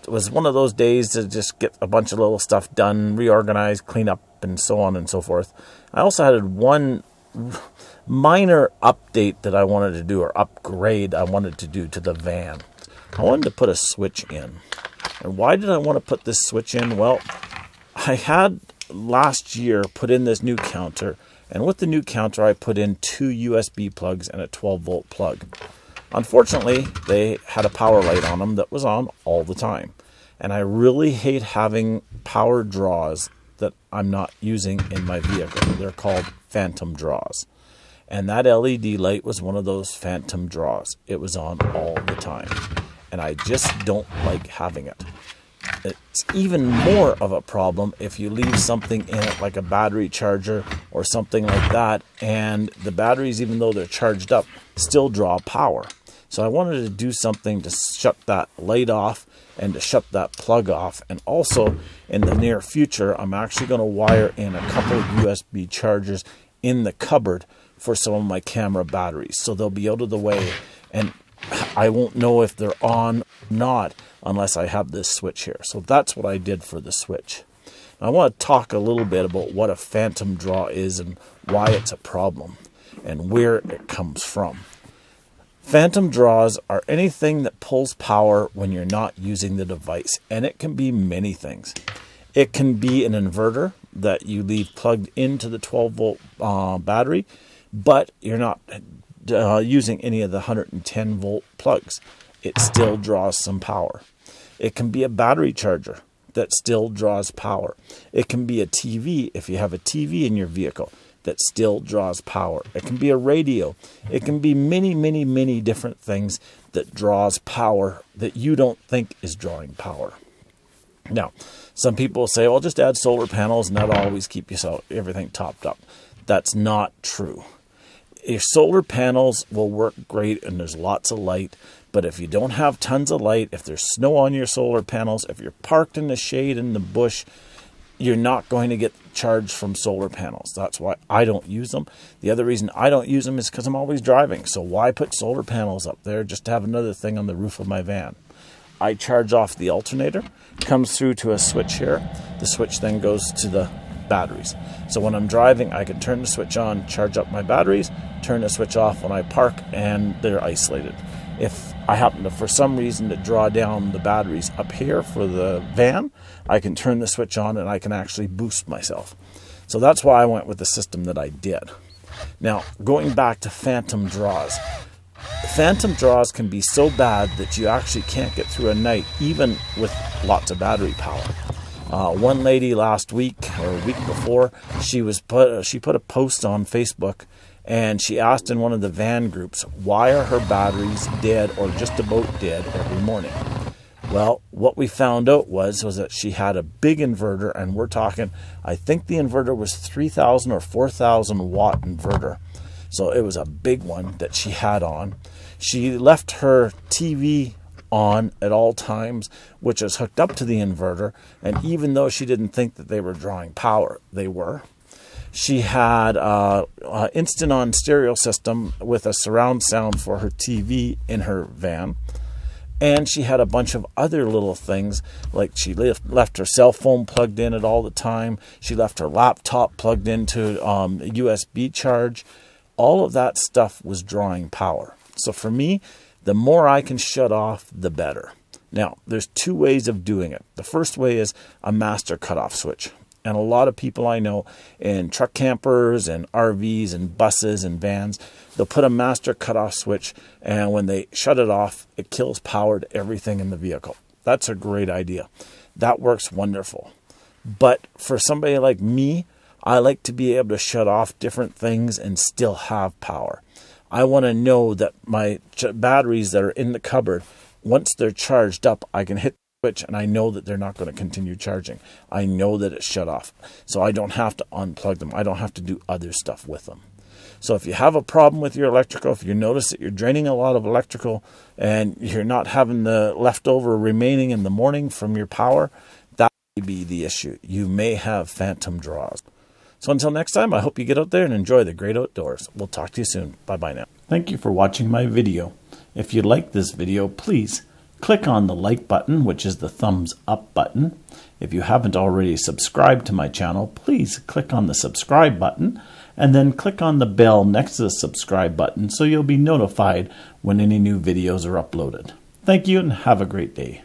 was one of those days to just get a bunch of little stuff done, reorganize, clean up, and so on and so forth. I also had one minor update that I wanted to do, or upgrade I wanted to do to the van. I wanted to put a switch in. And why did I want to put this switch in? Well, I had last year put in this new counter, and with the new counter I put in 2 USB plugs and a 12-volt plug. Unfortunately, they had a power light on them that was on all the time. And I really hate having power draws that I'm not using in my vehicle. They're called phantom draws. And that LED light was one of those phantom draws. It was on all the time. And I just don't like having it. It's even more of a problem if you leave something in it, like a battery charger or something like that, and the batteries, even though they're charged up, still draw power. So I wanted to do something to shut that light off and to shut that plug off. And also, in the near future, I'm actually going to wire in a couple of USB chargers in the cupboard for some of my camera batteries. So they'll be out of the way, and I won't know if they're on or not unless I have this switch here. So that's what I did for the switch. Now, I want to talk a little bit about what a phantom draw is and why it's a problem and where it comes from. Phantom draws are anything that pulls power when you're not using the device, and it can be many things. It can be an inverter that you leave plugged into the 12-volt battery, but you're not using any of the 110-volt plugs. It still draws some power. It can be a battery charger that still draws power. It can be a TV, if you have a TV in your vehicle, that still draws power. It can be a radio. It can be many, many, many different things that draws power that you don't think is drawing power. Now, some people say, well, just add solar panels and that'll always keep everything topped up. That's not true. Your solar panels will work great and there's lots of light, but if you don't have tons of light, if there's snow on your solar panels, if you're parked in the shade in the bush, you're not going to get charged from solar panels. That's why I don't use them. The other reason I don't use them is because I'm always driving. So why put solar panels up there just to have another thing on the roof of my van? I charge off the alternator, comes through to a switch here. The switch then goes to the batteries. So when I'm driving, I can turn the switch on, charge up my batteries, turn the switch off when I park, and they're isolated. If I happen to, for some reason, to draw down the batteries up here for the van, I can turn the switch on and I can actually boost myself. So that's why I went with the system that I did. Now, going back to phantom draws. Phantom draws can be so bad that you actually can't get through a night, even with lots of battery power. One lady last week or a week before, she put a post on Facebook, and she asked in one of the van groups, why are her batteries dead or just about dead every morning? Well, what we found out was that she had a big inverter, and we're talking, I think the inverter was 3,000 or 4,000 watt inverter. So it was a big one that she had on. She left her TV on at all times, which is hooked up to the inverter, and even though she didn't think that they were drawing power, they were. She had an instant-on stereo system with a surround sound for her TV in her van. And she had a bunch of other little things, like she left her cell phone plugged in at all the time. She left her laptop plugged into a USB charge. All of that stuff was drawing power. So for me, the more I can shut off, the better. Now, there's 2 ways of doing it. The first way is a master cutoff switch. And a lot of people I know in truck campers and RVs and buses and vans, they'll put a master cutoff switch, and when they shut it off, it kills power to everything in the vehicle. That's a great idea. That works wonderful. But for somebody like me, I like to be able to shut off different things and still have power. I want to know that my batteries that are in the cupboard, once they're charged up, I can hit switch and I know that they're not going to continue charging. I know that it's shut off. So I don't have to unplug them. I don't have to do other stuff with them. So if you have a problem with your electrical, if you notice that you're draining a lot of electrical and you're not having the leftover remaining in the morning from your power, that may be the issue. You may have phantom draws. So until next time, I hope you get out there and enjoy the great outdoors. We'll talk to you soon. Bye-bye now. Thank you for watching my video. If you like this video, please click on the like button, which is the thumbs up button. If you haven't already subscribed to my channel, please click on the subscribe button and then click on the bell next to the subscribe button so you'll be notified when any new videos are uploaded. Thank you and have a great day.